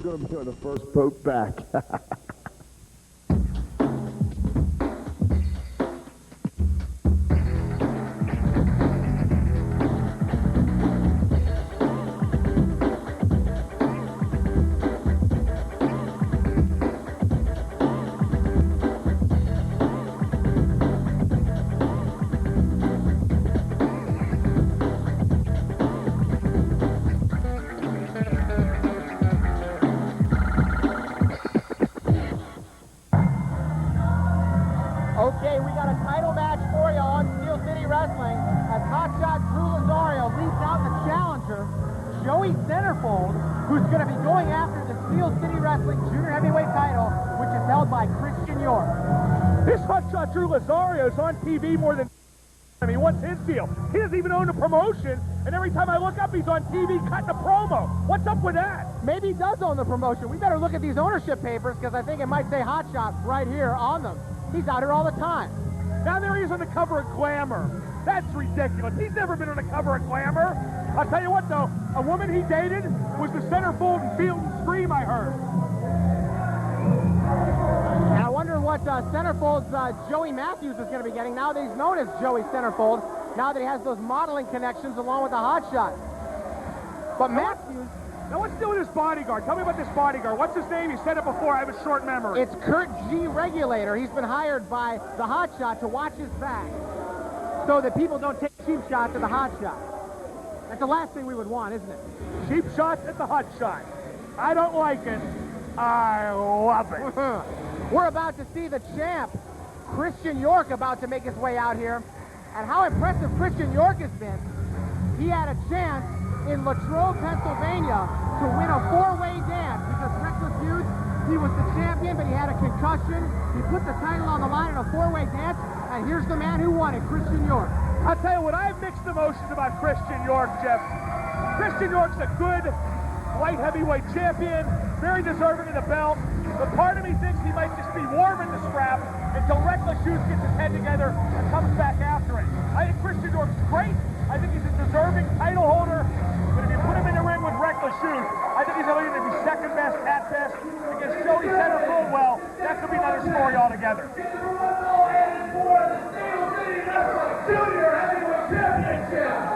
Going to be on the first boat back. Okay, we got a title match for you on Steel City Wrestling as Hotshot Drew Lazario leads out the challenger, Joey Centerfold, who's going to be going after the Steel City Wrestling Junior Heavyweight title, which is held by Christian York. This Hotshot Drew Lazario is on TV more than... I mean, what's his deal? He doesn't even own a promotion, and every time I look up, he's on TV cutting a promo. What's up with that? Maybe he does own the promotion. We better look at these ownership papers because I think it might say Hotshot right here on them. He's out here all the time. Now there he is on the cover of Glamour. That's ridiculous. He's never been on the cover of Glamour. I'll tell you what, though, a woman he dated was the Centerfold and Field and Scream, I heard. And I wonder what Centerfold's Joey Matthews is going to be getting now that he's known as Joey Centerfold, now that he has those modeling connections along with the Hotshot. But Matthews... Now what's doing his bodyguard? Tell me about this bodyguard. What's his name? You said it before. I have a short memory. It's Kurt G. Regulator. He's been hired by the Hotshot to watch his back so that people don't take cheap shots at the Hotshot. That's the last thing we would want, isn't it? Cheap shots at the Hotshot. I don't like it. I love it. We're about to see the champ, Christian York, about to make his way out here. And how impressive Christian York has been. He had a chance in Latrobe, Pennsylvania, to win a four-way dance because Reckless Youth, he was the champion, but he had a concussion. He put the title on the line in a four-way dance, and here's the man who won it, Christian York. I'll tell you what, I have mixed emotions about Christian York, Jeff. Christian York's a good light heavyweight champion, very deserving of the belt, but part of me thinks he might just be warming the strap until Reckless Youth gets his head together and comes back after it. I think Christian York's great. I think he's a deserving title holder, but if you put him in the ring with Reckless Youth, I think he's going to be second best at best against Joey Centerfold. Well, that could be another story altogether. For the Steel City Wrestling Junior Heavyweight Championship.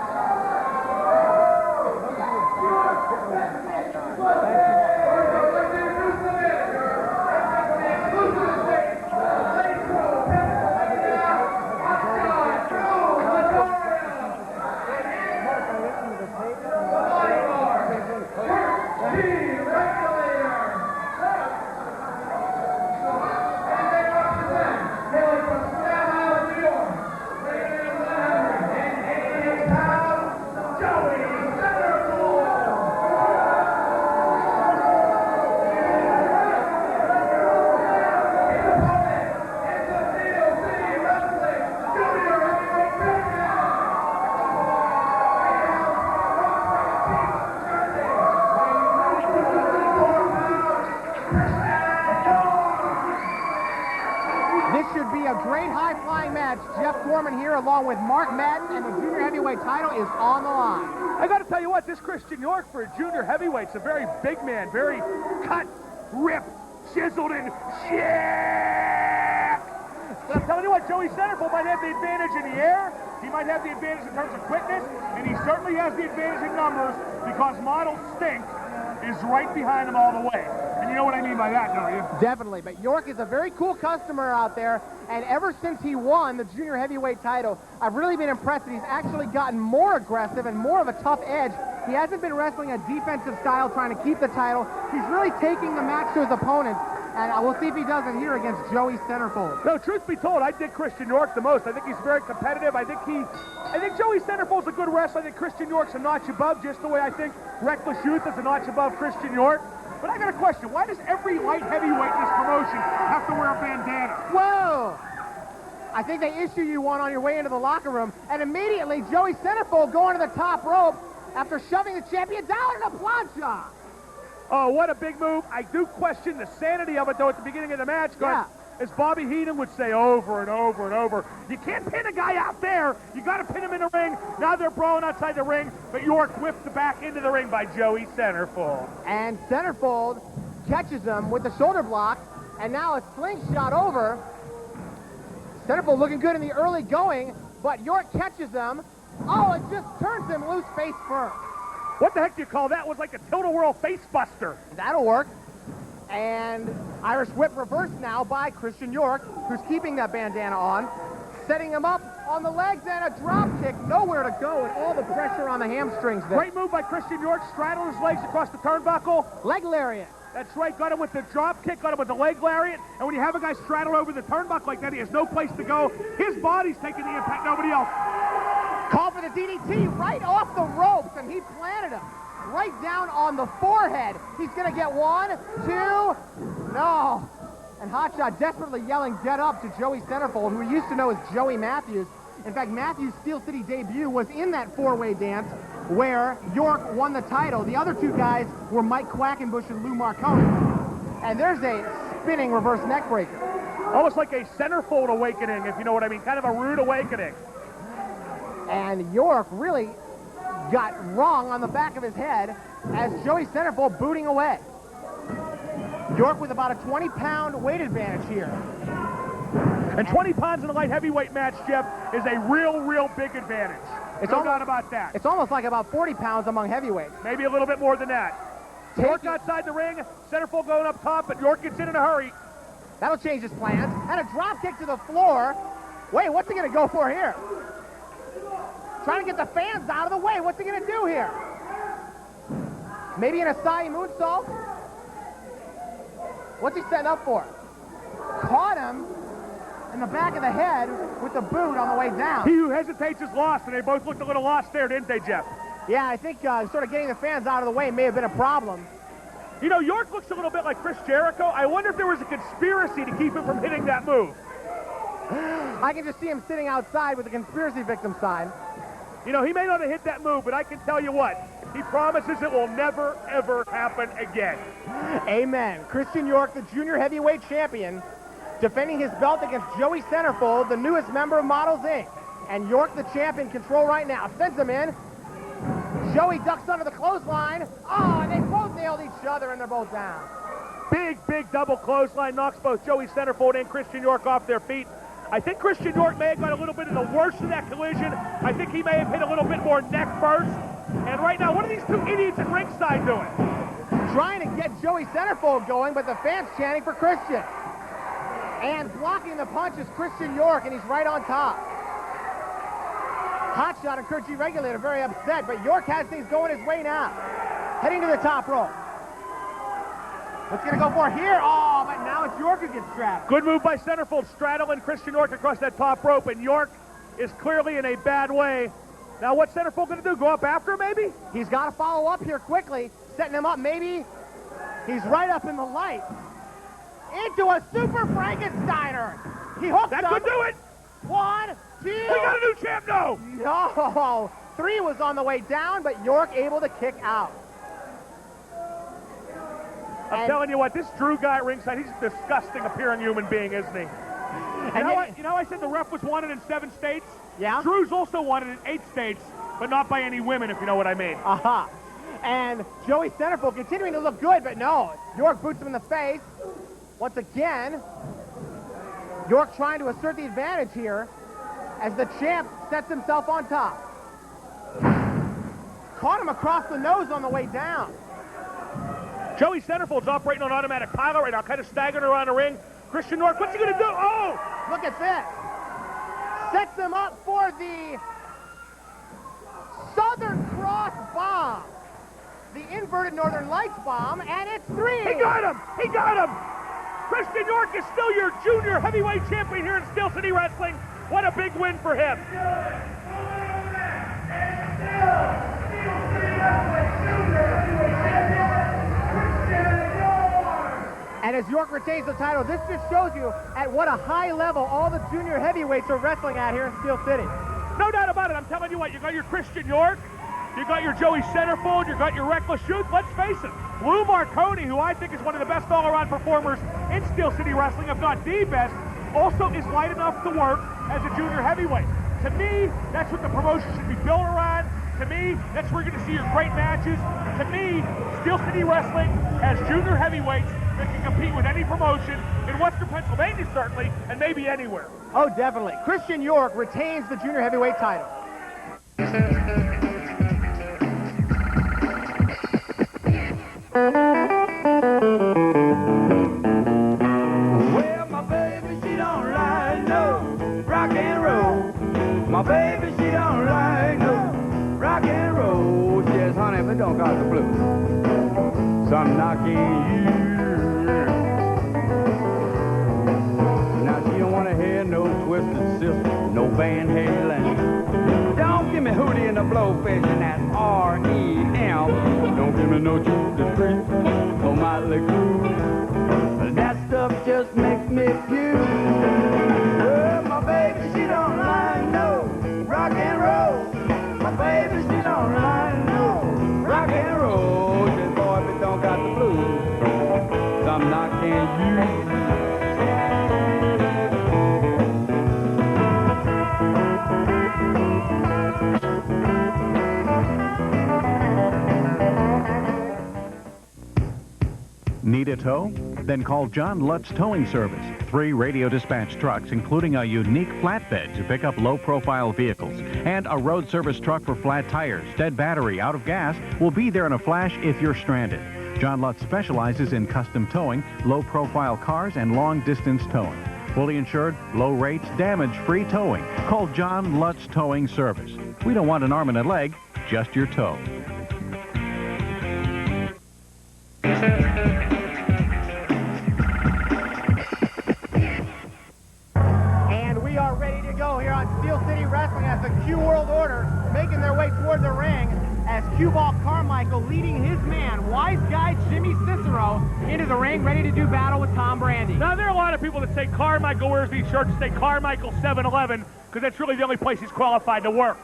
Gorman here along with Mark Madden, and the junior heavyweight title is on the line. I got to tell you what, this Christian York for a junior heavyweight's a very big man, very cut, ripped, chiseled, and jacked. But I'm telling you what, Joey Centerfold might have the advantage in the air. He might have the advantage in terms of quickness, and he certainly has the advantage in numbers because Model Stink is right behind him all the way. And you know what I mean by that, don't you? Definitely, but York is a very cool customer out there, and ever since he won the junior heavyweight title, I've really been impressed that he's actually gotten more aggressive and more of a tough edge. He hasn't been wrestling a defensive style trying to keep the title. He's really taking the match to his opponent, and we'll see if he does it here against Joey Centerfold. No, truth be told, I dig Christian York the most. I think he's very competitive. I think Joey Centerfold's a good wrestler. I think Christian York's a notch above, just the way I think Reckless Youth is a notch above Christian York. But I got a question. Why does every light heavyweight in this promotion have to wear a bandana? Whoa! I think they issue you one on your way into the locker room, and immediately Joey Centerfold going to the top rope after shoving the champion down in a plancha. Oh, what a big move. I do question the sanity of it, though, at the beginning of the match. Yeah. as Bobby Heenan would say over and over and over, you can't pin a guy out there. You got to pin him in the ring. Now they're brawling outside the ring, but York whipped back into the ring by Joey Centerfold. And Centerfold catches him with the shoulder block, and now a slingshot over. Centerfold looking good in the early going, but York catches him. Oh, it just turns him loose face first. What the heck do you call that? It was like a tilt-a-whirl face buster. That'll work. And Irish whip reversed now by Christian York, who's keeping that bandana on, setting him up on the legs and a drop kick. Nowhere to go, and all the pressure on the hamstrings there. Great move by Christian York, straddling his legs across the turnbuckle. Leg lariat. That's right, got him with the drop kick, got him with the leg lariat, and when you have a guy straddle over the turnbuckle like that, he has no place to go. His body's taking the impact, nobody else. Call for the DDT right off the ropes, and he planted him right down on the forehead. He's going to get 1, 2, no. And Hotshot desperately yelling dead up to Joey Centerfold, who we used to know as Joey Matthews. In fact, Matthews' Steel City debut was in that four-way dance where York won the title. The other two guys were Mike Quackenbush and Lou Marconi. And there's a spinning reverse neck breaker. Almost like a Centerfold awakening, if you know what I mean, kind of a rude awakening. And York really got wrong on the back of his head as Joey Centerfold booting away. York with about a 20-pound weight advantage here. And 20 pounds in a light heavyweight match, Jeff, is a real big advantage. No doubt about that. It's almost like about 40 pounds among heavyweights. Maybe a little bit more than that. York outside the ring, Centerfold going up top, but York gets in a hurry. That'll change his plans. And a drop kick to the floor. Wait, what's he going to go for here? Trying to get the fans out of the way. What's he going to do here? Maybe an Asai moonsault? What's he setting up for? Caught him in the back of the head with the boot on the way down. He who hesitates is lost, and they both looked a little lost there, didn't they, Jeff? Yeah, I think sort of getting the fans out of the way may have been a problem. You know, York looks a little bit like Chris Jericho. I wonder if there was a conspiracy to keep him from hitting that move. I can just see him sitting outside with a conspiracy victim sign. You know, he may not have hit that move, but I can tell you what, he promises it will never, ever happen again. Amen. Christian York, the junior heavyweight champion, defending his belt against Joey Centerfold, the newest member of Models Inc. And York, the champ, in control right now. Sends him in. Joey ducks under the clothesline. Oh, and they both nailed each other, and they're both down. Big double clothesline knocks both Joey Centerfold and Christian York off their feet. I think Christian York may have got a little bit of the worst of that collision. I think he may have hit a little bit more neck first. And right now, what are these two idiots at ringside doing? Trying to get Joey Centerfold going, but the fans chanting for Christian. And blocking the punch is Christian York, and he's right on top. Hotshot and Kurt G. Regulator very upset, but York has things going his way now. Heading to the top rope. What's going to go for here? Oh, but now it's York who gets straddled. Good move by Centerfold, straddling Christian York across that top rope, and York is clearly in a bad way. Now what's Centerfold going to do? Go up after him, maybe? He's got to follow up here quickly, setting him up. Maybe he's right up in the light. Into a Super Frankensteiner. He hooks That up. could do it. 1, 2. We got a new champ, no. No. 3 was on the way down, but York able to kick out. I'm telling you what, this Drew guy at ringside, he's a disgusting appearing human being, isn't he? You know I said the ref was wanted in 7 states? Yeah? Drew's also wanted in 8 states, but not by any women, if you know what I mean. Aha. And Joey Centerfold continuing to look good, but no. York boots him in the face. Once again, York trying to assert the advantage here as the champ sets himself on top. Caught him across the nose on the way down. Joey Centerfold's operating on automatic pilot right now, kind of staggering around the ring. Christian York, what's he going to do? Oh! Look at this. Sets him up for the Southern Cross bomb. The inverted Northern Lights bomb, and it's 3. He got him! He got him! Christian York is still your junior heavyweight champion here in Steel City Wrestling. What a big win for him. And as York retains the title, this just shows you at what a high level all the junior heavyweights are wrestling at here in Steel City. No doubt about it. I'm telling you what, you got your Christian York, you got your Joey Centerfold, you got your Reckless Youth. Let's face it, Lou Marconi, who I think is one of the best all-around performers in Steel City Wrestling, if not the best, also is light enough to work as a junior heavyweight. To me, that's what the promotion should be built around. To me, that's where you're going to see your great matches. To me, Steel City Wrestling has junior heavyweights that can compete with any promotion in Western Pennsylvania, certainly, and maybe anywhere. Oh, definitely. Christian York retains the junior heavyweight title. Well, my baby, she don't like no rock and roll. My baby, she don't like no rock and roll. She says, honey, if it don't cause the blues, some knocking you. Now she don't want to hear no twisted sister, no Van Halen. Don't give me Hootie and the Blowfish and that R.E.M. Don't give me no Judas Priest, no Motley Crue. That stuff just makes me puke. Well, my baby, she don't like no rock and roll. My baby, she don't like no rock and roll. Says, boy, if it don't got the blues, some knocking you. Need a tow? Then call John Lutz Towing Service. 3 radio dispatch trucks, including a unique flatbed to pick up low-profile vehicles, and a road service truck for flat tires, dead battery, out of gas, will be there in a flash if you're stranded. John Lutz specializes in custom towing, low-profile cars, and long-distance towing. Fully insured, low rates, damage-free towing. Call John Lutz Towing Service. We don't want an arm and a leg, just your tow. And we are ready to go here on Steel City Wrestling as the Q World Order making their way toward the ring as Cueball Carmichael leading his man, wise guy Jimmy Cicero, into the ring, ready to do battle with Tom Brandi. Now, there are a lot of people that say Carmichael wears these shirts, say Carmichael 7-Eleven, because that's really the only place he's qualified to work.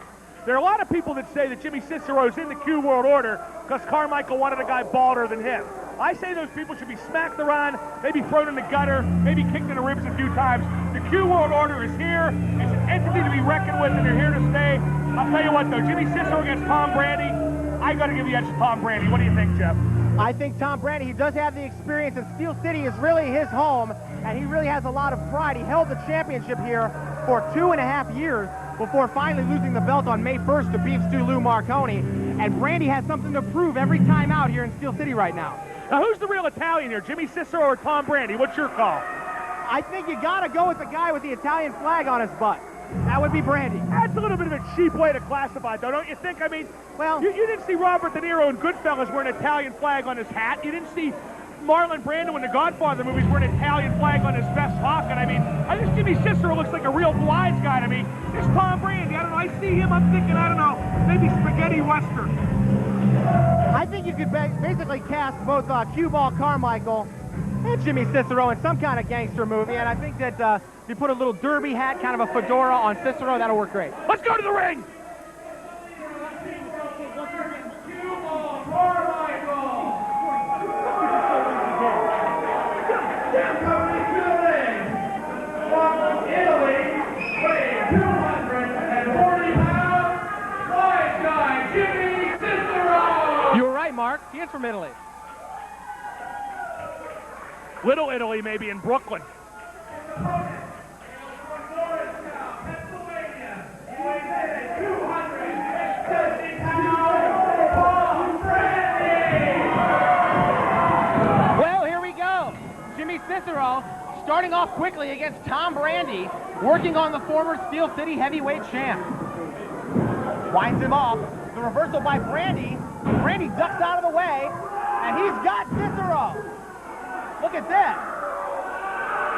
There are a lot of people that say that Jimmy Cicero is in the Q World Order because Carmichael wanted a guy balder than him. I say those people should be smacked around, maybe thrown in the gutter, maybe kicked in the ribs a few times. The Q World Order is here. It's an entity to be reckoned with, and they're here to stay. I'll tell you what, though, Jimmy Cicero against Tom Brandi, I got to give the edge to Tom Brandi. What do you think, Jeff? I think Tom Brandi, he does have the experience, and Steel City is really his home, and he really has a lot of pride. He held the championship here for 2.5 years before finally losing the belt on May 1st to Beef Stew Lou Marconi. And Brandi has something to prove every time out here in Steel City right now. Now, who's the real Italian here, Jimmy Cicero or Tom Brandi? What's your call? I think you got to go with the guy with the Italian flag on his butt. That would be Brandi. That's a little bit of a cheap way to classify it, though, don't you think? I mean, well, you didn't see Robert De Niro in Goodfellas wear an Italian flag on his hat. You didn't see Marlon Brando in the Godfather movies wear an Italian flag on his vest pocket. I mean, I think Jimmy Cicero looks like a real wise guy to me. This Tom Brandi, I don't know, I see him, I'm thinking, I don't know, maybe spaghetti western. I think you could basically cast both Cueball Carmichael and Jimmy Cicero in some kind of gangster movie, and I think that if you put a little derby hat, kind of a fedora on Cicero, that'll work great. Let's go to the ring! Cueball Carmichael. Coming to the ring from Italy, weighing 240 pounds, wise guy Jimmy Cicero. You were right, Mark. He is from Italy. Little Italy, maybe, in Brooklyn. Well, here we go. Jimmy Cicero starting off quickly against Tom Brandi, working on the former Steel City heavyweight champ. Winds him off. The reversal by Brandi. Brandi ducks out of the way, and he's got Cicero. Look at that.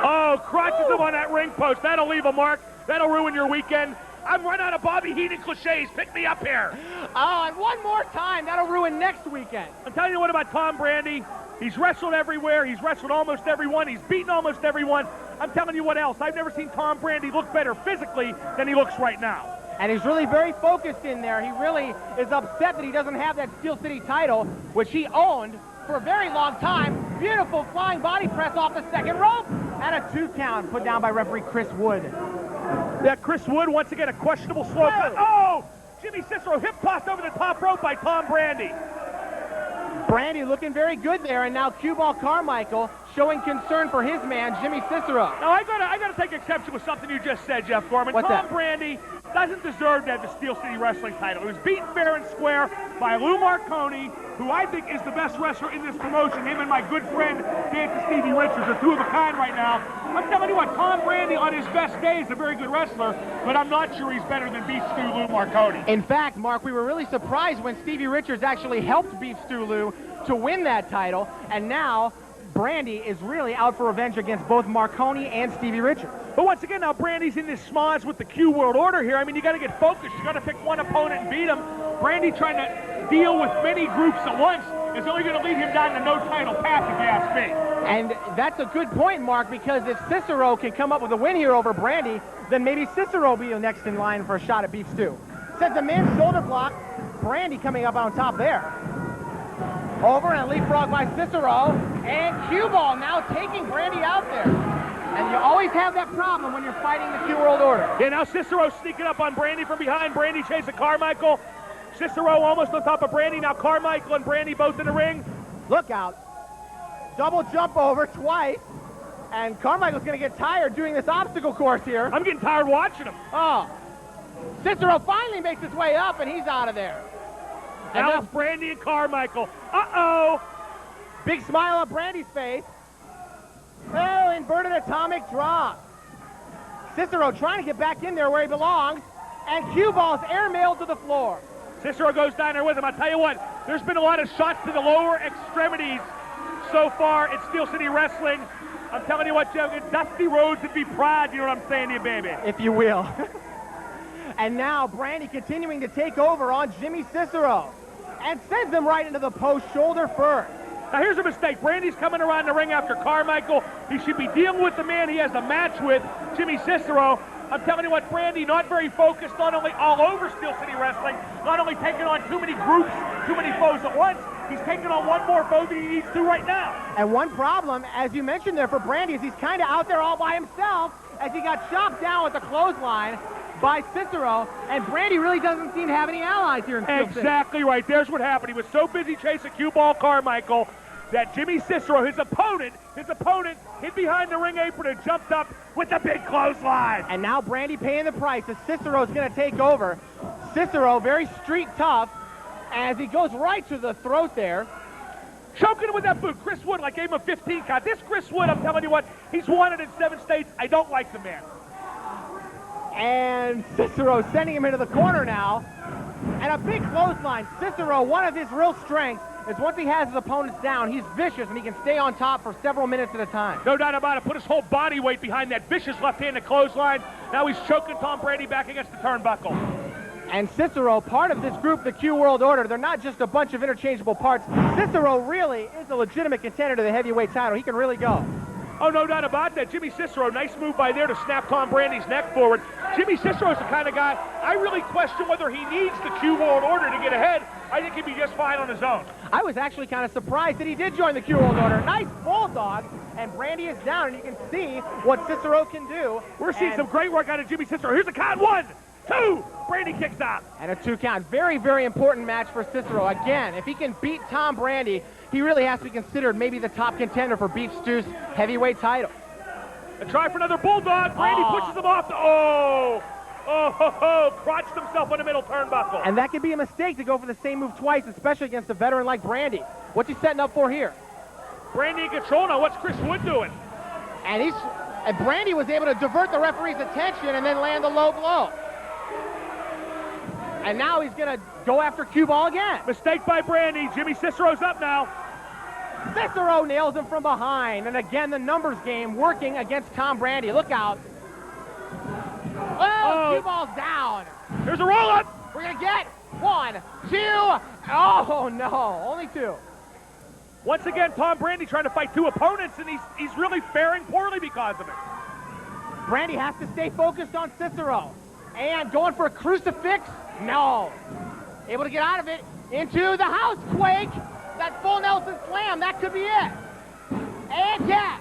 Oh, crotches him on that ring post. That'll leave a mark. That'll ruin your weekend. I'm running out of Bobby Heenan cliches. Pick me up here. Oh, and one more time. That'll ruin next weekend. I'm telling you what about Tom Brandi. He's wrestled everywhere. He's wrestled almost everyone. He's beaten almost everyone. I'm telling you what else. I've never seen Tom Brandi look better physically than he looks right now. And he's really very focused in there. He really is upset that he doesn't have that Steel City title, which he owned for a very long time. Beautiful flying body press off the second rope. And a 2 count put down by referee Chris Wood. Yeah, Chris Wood, once again, a questionable slow cut. Oh! Jimmy Cicero hip tossed over the top rope by Tom Brandi. Brandy looking very good there, and now Cueball Carmichael showing concern for his man, Jimmy Cicero. Now, I gotta take exception with something you just said, Jeff Gorman. What's Tom that? Brandi doesn't deserve to have the Steel City Wrestling title. He was beaten fair and square by Lou Marconi, who I think is the best wrestler in this promotion. Him and my good friend, Dancing Stevie Richards, are two of a kind right now. I'm telling you what, Tom Brandi on his best day is a very good wrestler, but I'm not sure he's better than Beef Stew Lou Marconi. In fact, Mark, we were really surprised when Stevie Richards actually helped Beef Stew Lou to win that title, and now Brandy is really out for revenge against both Marconi and Stevie Richards. But once again, now Brandy's in this schmoz with the Q World Order here. I mean, you got to get focused. You got to pick one opponent and beat him. Brandy trying to deal with many groups at once is only going to lead him down the no title path, if you ask me. And that's a good point, Mark, because if Cicero can come up with a win here over Brandy, then maybe Cicero will be the next in line for a shot at Beef Stew. Sets a man's shoulder block. Brandy coming up on top there. Over and a leapfrog by Cicero, and Cueball now taking Brandy out there. And you always have that problem when you're fighting the Q World Order. Yeah, now Cicero sneaking up on Brandy from behind. Brandy chasing Carmichael. Cicero almost on top of Brandy. Now Carmichael and Brandy both in the ring. Look out. Double jump over twice. And Carmichael's going to get tired doing this obstacle course here. I'm getting tired watching him. Oh. Cicero finally makes his way up, and he's out of there. And Now it's Brandy and Carmichael. Uh-oh. big smile on Brandy's face. Oh, inverted atomic drop. Cicero trying to get back in there where he belongs. And Cueball's airmailed to the floor. Cicero goes down there with him. I'll tell you what, there's been a lot of shots to the lower extremities so far in Steel City Wrestling. I'm telling you what, Jeff, Dusty Rhodes would be proud, you know what I'm saying to you, baby. If you will. And now Brandy continuing to take over on Jimmy Cicero. And sends him right into the post, shoulder first. Now here's a mistake. Brandy's coming around the ring after Carmichael. He should be dealing with the man he has a match with, Jimmy Cicero. I'm telling you what, Brandy not very focused, not only all over Steel City Wrestling, not only taking on too many groups, too many foes at once, he's taking on one more foe than he needs to right now. And one problem, as you mentioned there for Brandy, is he's kind of out there all by himself as he got chopped down with the clothesline by Cicero, and Brandy really doesn't seem to have any allies here in Steel City. Exactly right. There's what happened. He was so busy chasing Cueball Carmichael that Jimmy Cicero, his opponent, hid behind the ring apron and jumped up with the big clothesline. And now Brandy paying the price as Cicero's going to take over. Cicero, very street tough, as he goes right to the throat there. Choking him with that boot. Chris Wood, I gave him a 15 count. This Chris Wood, I'm telling you what, he's wanted in 7 states. I don't like the man. And Cicero sending him into the corner now. And a big clothesline. Cicero, one of his real strengths is once he has his opponents down, he's vicious and he can stay on top for several minutes at a time. No doubt about it. Put his whole body weight behind that vicious left-handed clothesline. Now he's choking Tom Brandi back against the turnbuckle. And Cicero, part of this group, the Q World Order, they're not just a bunch of interchangeable parts. Cicero really is a legitimate contender to the heavyweight title. He can really go. Oh, no doubt about that. Jimmy Cicero, nice move by there to snap Tom Brandi's neck forward. Jimmy Cicero's the kind of guy, I really question whether he needs the Q World Order to get ahead. I think he'd be just fine on his own. I was actually kind of surprised that he did join the Q World Order. Nice bulldog, and Brandy is down, and you can see what Cicero can do. We're seeing some great work out of Jimmy Cicero. Here's the count. 1, 2. Brandy kicks out. And a 2 count. Very, very important match for Cicero. Again, if he can beat Tom Brandi, he really has to be considered maybe the top contender for Beef Stew's heavyweight title. A try for another bulldog. Brandy pushes him off. Crotched himself on the middle turnbuckle. And that could be a mistake to go for the same move twice, especially against a veteran like Brandy. What's he setting up for here? Brandy in control now. What's Chris Wood doing? And Brandy was able to divert the referee's attention and then land a low blow. And now he's going to go after Cueball again. Mistake by Brandy. Jimmy Cicero's up now. Cicero nails him from behind. And again, the numbers game working against Tom Brandi. Look out. Oh, Cueball's down. Here's a roll-up. We're going to get 1, 2. Oh, no. Only 2. Once again, Tom Brandi trying to fight 2 opponents, and he's really faring poorly because of it. Brandi has to stay focused on Cicero. And going for a crucifix? No. Able to get out of it into the house quake. that full Nelson slam, that could be it. And yeah.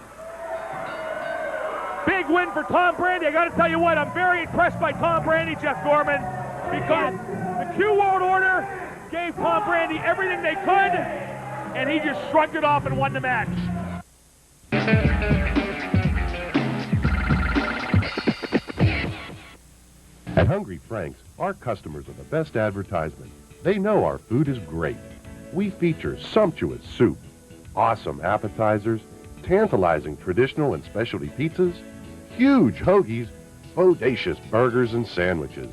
Big win for Tom Brandi. I got to tell you what, I'm very impressed by Tom Brandi, Jeff Gorman, because the Q World Order gave Tom Brandi everything they could, and he just shrugged it off and won the match. At Hungry Frank's, our customers are the best advertisement. They know our food is great. We feature sumptuous soup, awesome appetizers, tantalizing traditional and specialty pizzas, huge hoagies, bodacious burgers and sandwiches.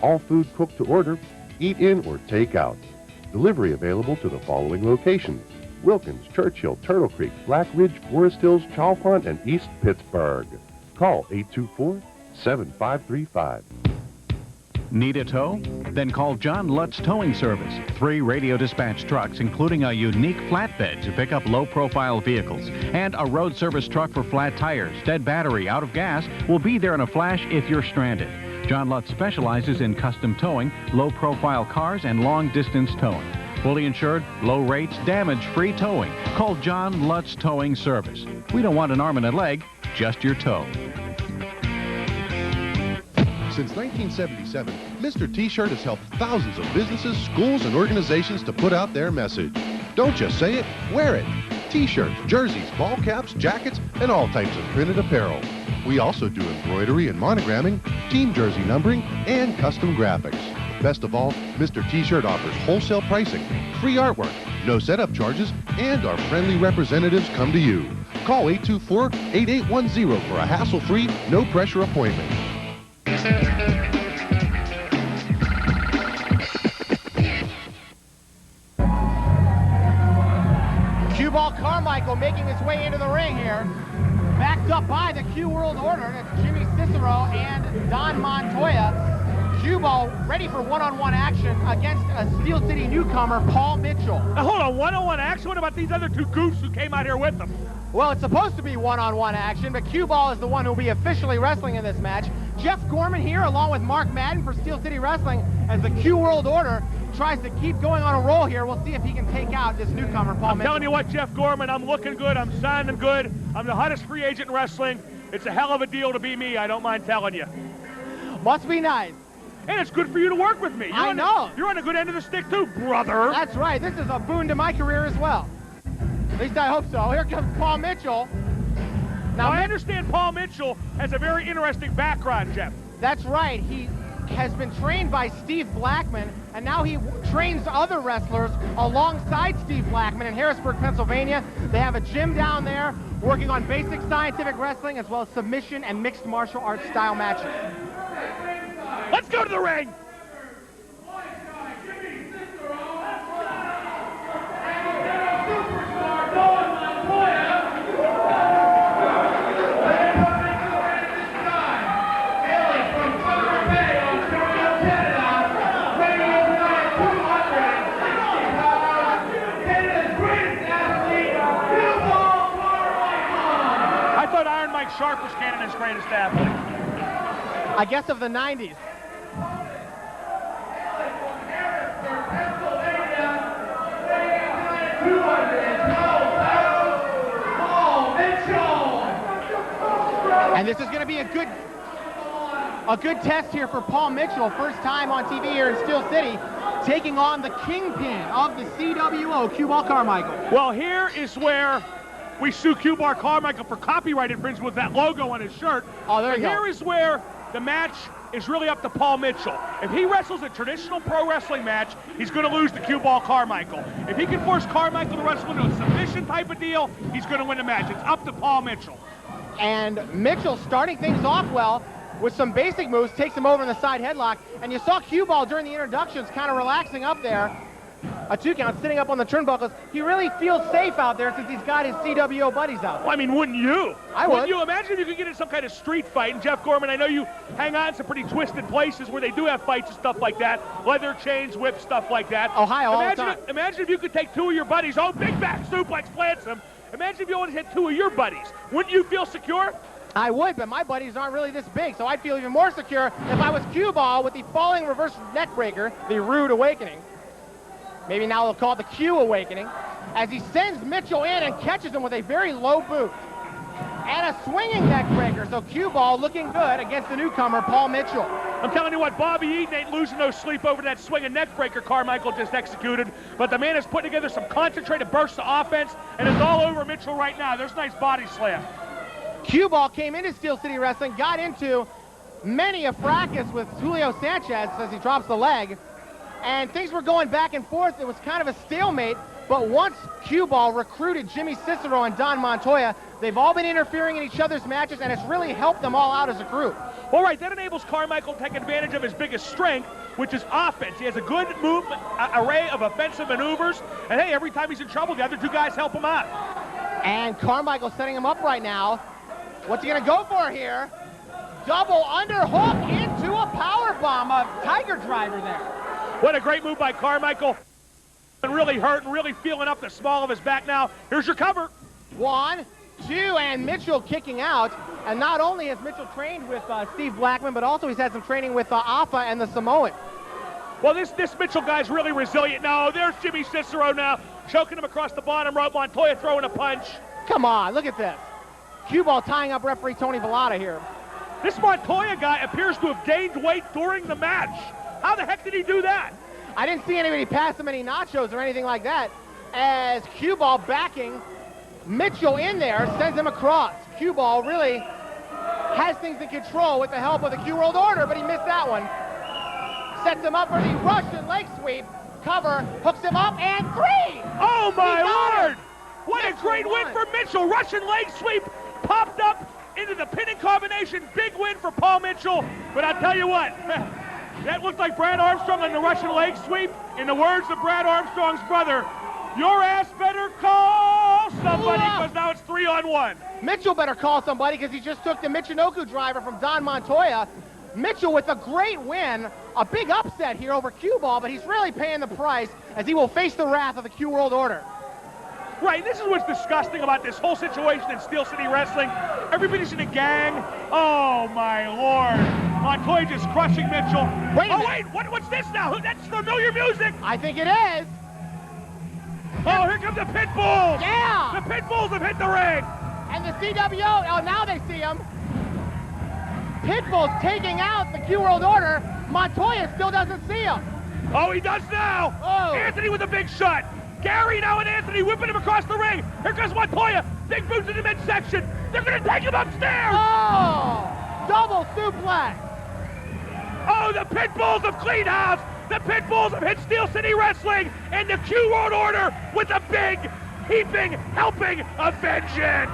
All food cooked to order, eat in or take out. Delivery available to the following locations: Wilkins, Churchill, Turtle Creek, Black Ridge, Forest Hills, Chalfont, and East Pittsburgh. Call 824-7535. Need a tow? Then call John Lutz Towing Service. 3 radio dispatch trucks, including a unique flatbed to pick up low-profile vehicles. And a road service truck for flat tires, dead battery, out of gas, will be there in a flash if you're stranded. John Lutz specializes in custom towing, low-profile cars, and long-distance towing. Fully insured, low rates, damage-free towing. Call John Lutz Towing Service. We don't want an arm and a leg, just your tow. Since 1977, Mr. T-Shirt has helped thousands of businesses, schools, and organizations to put out their message. Don't just say it, wear it. T-shirts, jerseys, ball caps, jackets, and all types of printed apparel. We also do embroidery and monogramming, team jersey numbering, and custom graphics. Best of all, Mr. T-Shirt offers wholesale pricing, free artwork, no setup charges, and our friendly representatives come to you. Call 824-8810 for a hassle-free, no-pressure appointment. Cueball Carmichael making his way into the ring here. Backed up by the Q World Order. That's Jimmy Cicero and Don Montoya. Cueball ready for one-on-one action against a Steel City newcomer, Paul Mitchell. Now hold on, one-on-one action? What about these other 2 goofs who came out here with them? Well, it's supposed to be one-on-one action, but Cueball is the one who will be officially wrestling in this match. Jeff Gorman here, along with Mark Madden for Steel City Wrestling, as the Q World Order tries to keep going on a roll here. We'll see if he can take out this newcomer, Paul Mitchell. I'm telling you what, Jeff Gorman, I'm looking good, I'm sounding good. I'm the hottest free agent in wrestling. It's a hell of a deal to be me, I don't mind telling you. Must be nice. And it's good for you to work with me. I know. You're on a good end of the stick too, brother. That's right. This is a boon to my career as well. At least I hope so. Here comes Paul Mitchell. Now, I understand Paul Mitchell has a very interesting background, Jeff. That's right. He has been trained by Steve Blackman, and now he trains other wrestlers alongside Steve Blackman in Harrisburg, Pennsylvania. They have a gym down there working on basic scientific wrestling as well as submission and mixed martial arts style matches. Let's go to the ring. Sharp was Canada's greatest athlete. I guess of the 90s. And this is going to be a good test here for Paul Mitchell. First time on TV here in Steel City, taking on the kingpin of the CWO, Cueball Carmichael. Well, here is where we sue Cueball Carmichael for copyright infringement with that logo on his shirt. Oh, there you go. Here is where the match is really up to Paul Mitchell. If he wrestles a traditional pro wrestling match, he's going to lose to Cueball Carmichael. If he can force Carmichael to wrestle into a submission type of deal, he's going to win the match. It's up to Paul Mitchell. And Mitchell starting things off well with some basic moves, takes him over in the side headlock. And you saw Cueball during the introductions kind of relaxing up there. A 2 count, sitting up on the turnbuckles. He really feels safe out there since he's got his CWO buddies out there. Well, I mean, wouldn't you? I would. Wouldn't you? Imagine if you could get in some kind of street fight. And Jeff Gorman, I know you hang on to some pretty twisted places where they do have fights and stuff like that. Leather chains, whips, stuff like that. Ohio all the time. Imagine if you could take 2 of your buddies. Oh, big back suplex plants him. Imagine if you only had 2 of your buddies. Wouldn't you feel secure? I would, but my buddies aren't really this big, so I'd feel even more secure if I was Cueball with the falling reverse neck breaker, the Rude Awakening. Maybe now they'll call it the Q Awakening. as he sends Mitchell in and catches him with a very low boot. And a swinging neck breaker, so Cueball looking good against the newcomer, Paul Mitchell. I'm telling you what, Bobby Eaton ain't losing no sleep over that swinging neck breaker Carmichael just executed, but the man is putting together some concentrated bursts of offense, and it's all over Mitchell right now. There's a nice body slam. Cueball came into Steel City Wrestling, got into many a fracas with Julio Sanchez as he drops the leg, and things were going back and forth. It was kind of a stalemate, but once Cueball recruited Jimmy Cicero and Don Montoya, they've all been interfering in each other's matches, and it's really helped them all out as a group. All right, that enables Carmichael to take advantage of his biggest strength, which is offense. He has a good array of offensive maneuvers, and hey, every time he's in trouble, the other two guys help him out. And Carmichael setting him up right now. What's he gonna go for here? Double underhook into a power bomb, a tiger driver there. What a great move by Carmichael. And really hurt and really feeling up the small of his back now. Here's your cover. 1, 2, and Mitchell kicking out. And not only has Mitchell trained with Steve Blackman, but also he's had some training with Alpha and the Samoan. Well, this Mitchell guy's really resilient. No, there's Jimmy Cicero now, choking him across the bottom rope. Montoya throwing a punch. Come on, look at this. Cueball tying up referee Tony Villada here. This Montoya guy appears to have gained weight during the match. How the heck did he do that? I didn't see anybody pass him any nachos or anything like that, as Cueball backing Mitchell in there, sends him across. Cueball really has things in control with the help of the Q World Order, but he missed that one. Sets him up for the Russian leg sweep. Cover, hooks him up, and 3! Oh, my Lord! Him. What Mitchell a great win for Mitchell. Russian leg sweep popped up into the pinning combination. Big win for Paul Mitchell. But I'll tell you what, that looked like Brad Armstrong on the Russian leg sweep. In the words of Brad Armstrong's brother, your ass better call somebody, because now it's 3-on-1. Mitchell better call somebody, because he just took the Michinoku driver from Don Montoya. Mitchell with a great win, a big upset here over Cueball, but he's really paying the price as he will face the wrath of the Q World Order. Right, this is what's disgusting about this whole situation in Steel City Wrestling. Everybody's in a gang. Oh, my Lord. Montoya just crushing Mitchell. Wait a minute. Wait, what's this now? That's familiar music. I think it is. Oh, here come the Pit Bulls. Yeah. The Pit Bulls have hit the ring. And the CWO, oh, now they see him. Pitbull's taking out the Q World Order. Montoya still doesn't see him. Oh, he does now. Oh. Anthony with a big shot. Gary now and Anthony whipping him across the ring. Here comes Montoya. Big boots in the midsection. They're going to take him upstairs. Oh, double suplex. Oh, the Pit Bulls have cleaned house. The Pit Bulls have hit Steel City Wrestling and the Q World Order with a big, heaping, helping of vengeance.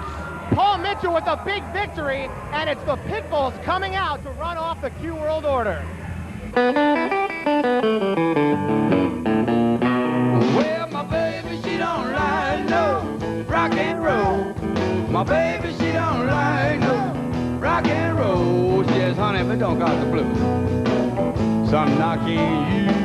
Paul Mitchell with a big victory, and it's the Pit Bulls coming out to run off the Q World Order. Well, my baby, she don't like no rock and roll. My baby, she don't like no rock and roll. She says, honey, if it don't got the blues, so I'm knocking you